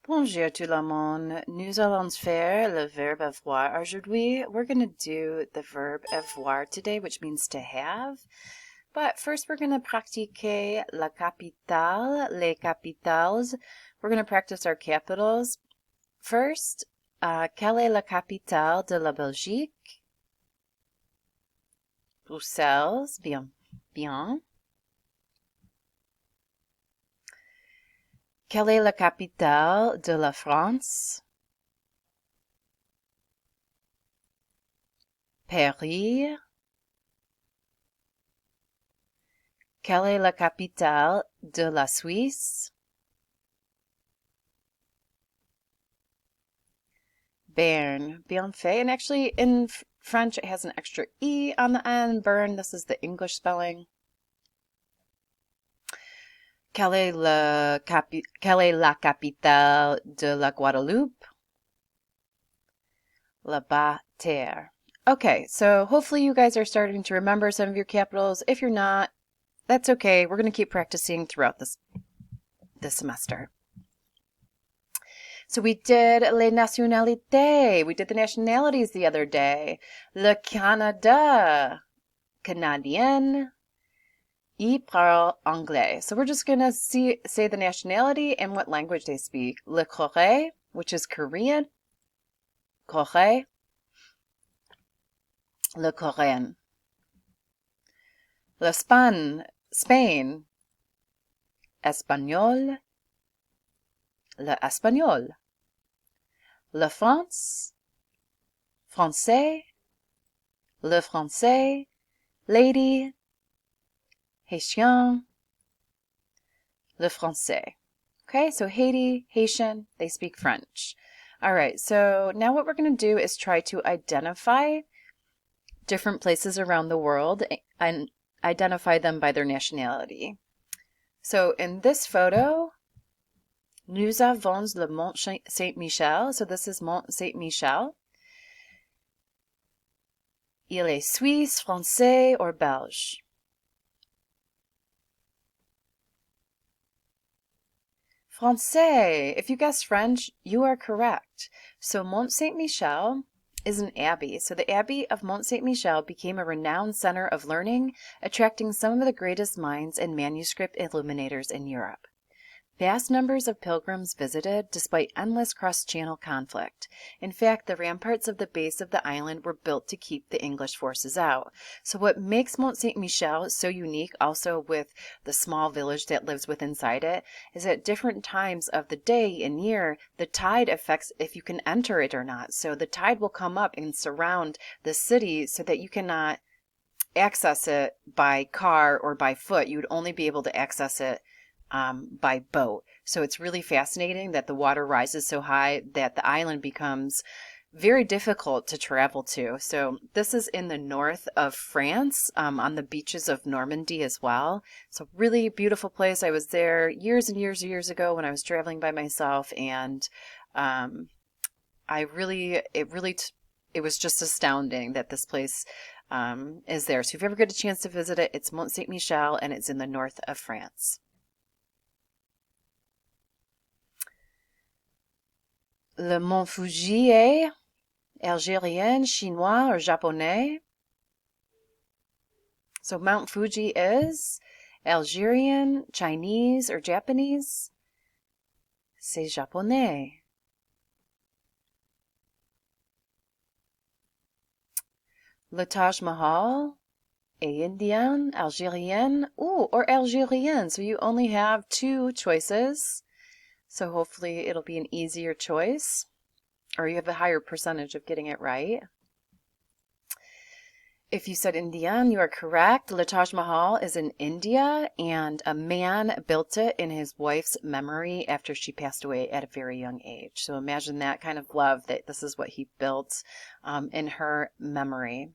Bonjour tout le monde. Nous allons faire le verbe avoir. Aujourd'hui, we're going to do the verb avoir today, which means to have. But first, we're going to pratiquer la capitale, les capitales. We're going to practice our capitals. First, quelle est la capitale de la Belgique? Bruxelles. Bien, bien. Quelle est la capitale de la France? Paris. Quelle est la capitale de la Suisse? Bern. Bien fait. And actually, in French, it has an extra E on the end. Bern, this is the English spelling. Quelle est la capitale de la Guadeloupe? La Bas-Terre. Okay, so hopefully you guys are starting to remember some of your capitals. If you're not, that's okay. We're going to keep practicing throughout this semester. So we did les nationalités. We did the nationalities the other day. Le Canada, Canadien. Il parle anglais. So we're just going to say the nationality and what language they speak. Le Corée, which is Korean. Corée. Le Coréen. L'Espagne, Spain. Espagnol. Le Espagnol. La France. Français. Le Français. Lady. Haitien. Le Français. Okay, so Haiti, Haitian, they speak French. All right, so now what we're going to do is try to identify different places around the world and identify them by their nationality. So in this photo, nous avons le Mont Saint-Michel. So this is Mont Saint-Michel. Il est suisse, français, or belge. Français. If you guessed French, you are correct. So Mont Saint-Michel is an abbey. So the Abbey of Mont Saint-Michel became a renowned center of learning, attracting some of the greatest minds and manuscript illuminators in Europe. Vast numbers of pilgrims visited despite endless cross-channel conflict. In fact, the ramparts of the base of the island were built to keep the English forces out. So what makes Mont Saint-Michel so unique, also with the small village that lives within inside it, is at different times of the day and year, the tide affects if you can enter it or not. So the tide will come up and surround the city so that you cannot access it by car or by foot. You would only be able to access it by boat. So it's really fascinating that the water rises so high that the island becomes very difficult to travel to. So this is in the north of France, on the beaches of Normandy as well. It's a really beautiful place. I was there years and years ago when I was traveling by myself, and it was just astounding that this place is there. So if you ever get a chance to visit it, it's Mont Saint-Michel, and it's in the north of France. Le Mont Fuji est algérien, chinois, or japonais. So Mount Fuji is Algerian, Chinese, or Japanese. C'est japonais. Le Taj Mahal est Indian, Algerian, or Algerian. So you only have two choices. So hopefully it'll be an easier choice, or you have a higher percentage of getting it right. If you said Indian, you are correct. Le Taj Mahal is in India, and a man built it in his wife's memory after she passed away at a very young age. So imagine that kind of love, that this is what he built in her memory.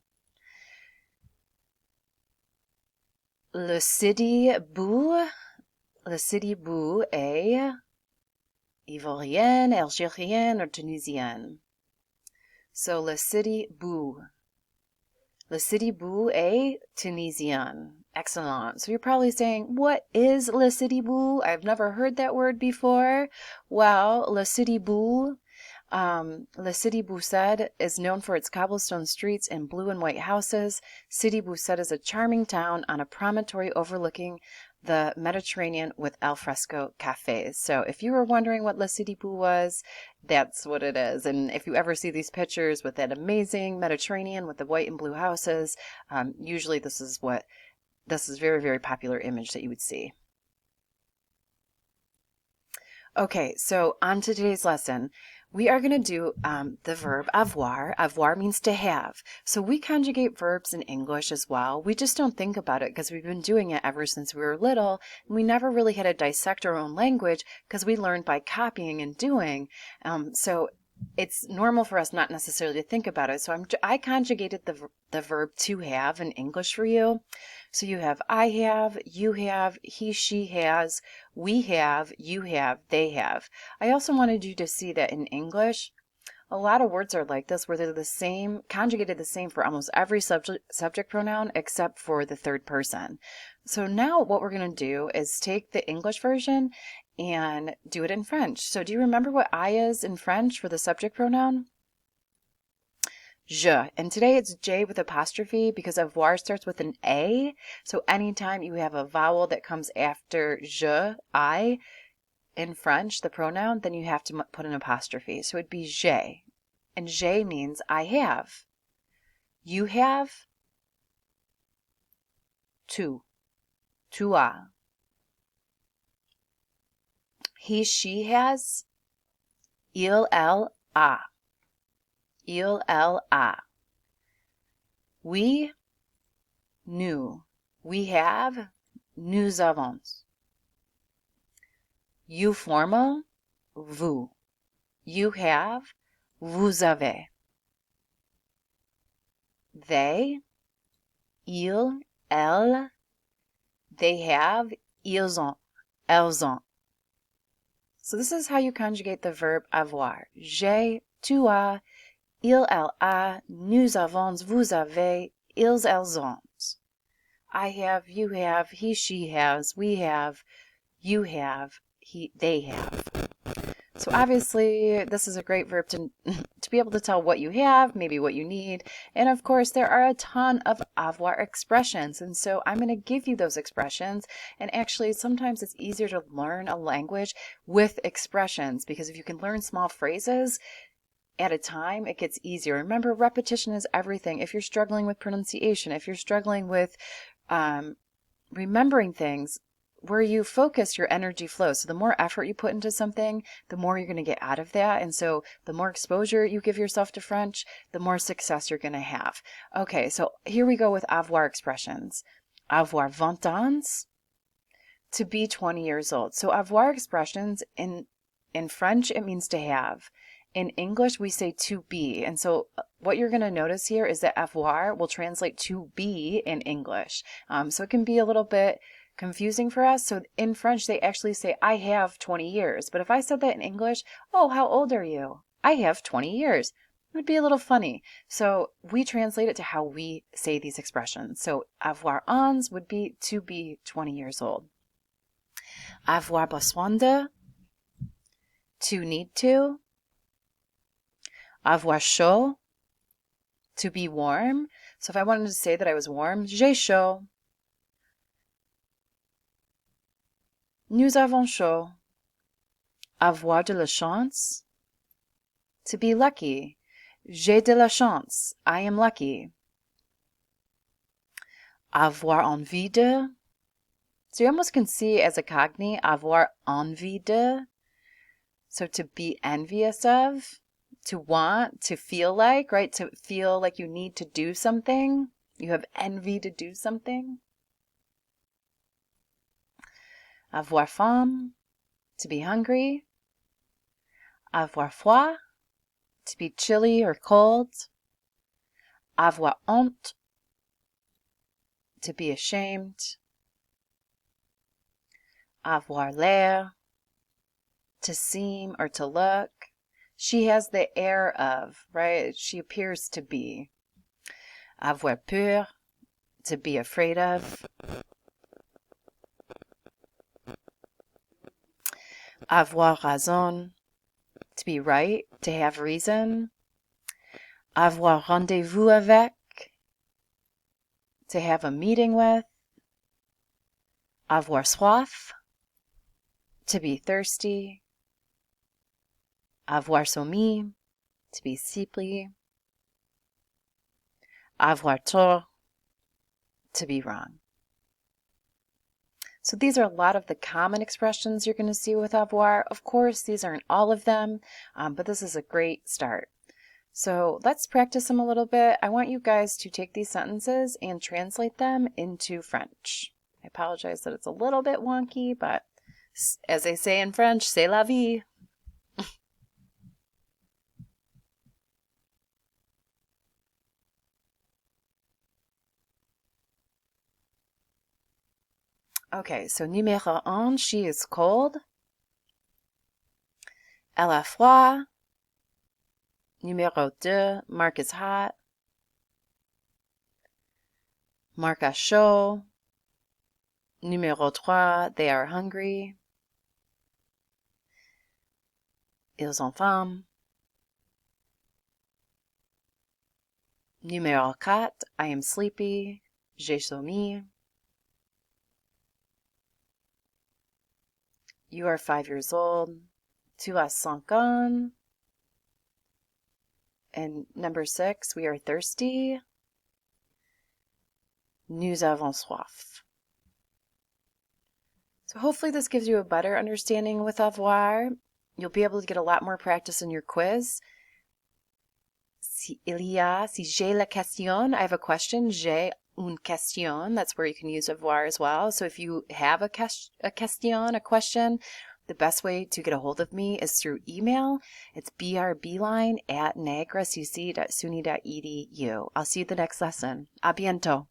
Le Sidi Bou est Ivoirienne, Algérienne, or Tunisienne. So le Sidi Bou est Tunisian. Excellent. So you're probably saying, what is le city boule? I've never heard that word before. Well, le city boule, le city Boussaid is known for its cobblestone streets and blue and white houses. City Boussaid is a charming town on a promontory overlooking the Mediterranean with alfresco cafes. So if you were wondering what Le City Boule was, that's what it is. And if you ever see these pictures with that amazing Mediterranean with the white and blue houses, usually this is very, very popular image that you would see. Okay, so on to today's lesson, we are going to do the verb avoir. Avoir means to have. So we conjugate verbs in English as well. We just don't think about it because we've been doing it ever since we were little. And we never really had to dissect our own language because we learned by copying and doing. So it's normal for us not necessarily to think about it. So I conjugated the verb to have in English for you. So you have I have, you have, he, she has, we have, you have, they have. I also wanted you to see that in English, a lot of words are like this where they're the same, conjugated the same for almost every subject pronoun except for the third person. So now what we're going to do is take the English version and do it in French. So do you remember what I is in French for the subject pronoun? Je. And today it's J with apostrophe because avoir starts with an A. So anytime you have a vowel that comes after je, I, in French, the pronoun, then you have to put an apostrophe. So it'd be j'ai. And j'ai means I have. You have. Tu. Tu as. He, she has. Il, elle, a. Il, elle, a. We, nous. We have, nous avons. You formal, vous. You have, vous avez. They, ils, elles. They have, ils ont, elles ont. So this is how you conjugate the verb avoir. J'ai, tu as, il, elle a, nous avons, vous avez, ils, elles ont. I have, you have, he, she has, we have, you have, they have. So obviously this is a great verb to be able to tell what you have, maybe what you need. And of course there are a ton of avoir expressions. And so I'm going to give you those expressions. And actually sometimes it's easier to learn a language with expressions because if you can learn small phrases at a time, it gets easier. Remember, repetition is everything. If you're struggling with pronunciation, if you're struggling with remembering things, where you focus, your energy flows. So the more effort you put into something, the more you're going to get out of that. And so the more exposure you give yourself to French, the more success you're going to have. Okay, so here we go with avoir expressions. Avoir 20 ans, to be 20 years old. So avoir expressions in French, it means to have. In English, we say to be. And so what you're going to notice here is that avoir will translate to be in English. So it can be a little bit confusing for us. So in French, they actually say, I have 20 years. But if I said that in English, oh, how old are you? I have 20 years. It would be a little funny. So we translate it to how we say these expressions. So avoir ans would be to be 20 years old. Avoir besoin de, to need to. Avoir chaud, to be warm. So if I wanted to say that I was warm, j'ai chaud. Nous avons chaud. Avoir de la chance, to be lucky. J'ai de la chance. I am lucky. Avoir envie de. So you almost can see as a cognate, avoir envie de. So to be envious of, to want, to feel like, right? To feel like you need to do something. You have envy to do something. Avoir faim, to be hungry. Avoir froid, to be chilly or cold. Avoir honte, to be ashamed. Avoir l'air, to seem or to look. She has the air of, right? She appears to be. Avoir peur, to be afraid of. Avoir raison, to be right, to have reason. Avoir rendez-vous avec, to have a meeting with. Avoir soif, to be thirsty. Avoir sommeil, to be sleepy. Avoir tort, to be wrong. So these are a lot of the common expressions you're going to see with avoir. Of course, these aren't all of them, but this is a great start. So let's practice them a little bit. I want you guys to take these sentences and translate them into French. I apologize that it's a little bit wonky, but as they say in French, c'est la vie. Okay, so numéro un, she is cold. Elle a froid. Numéro deux, Mark is hot. Mark a chaud. Numéro trois, they are hungry. Ils ont faim. Numéro quatre, I am sleepy. J'ai sommeil. You are 5 years old. Tu as 5 ans. And number 6, we are thirsty. Nous avons soif. So hopefully this gives you a better understanding with avoir. You'll be able to get a lot more practice in your quiz. Si j'ai la question, I have a question. J'ai une question. That's where you can use avoir as well. So if you have a question, the best way to get a hold of me is through email. It's brbline@niagaracc.suny.edu. I'll see you at the next lesson. A bientôt.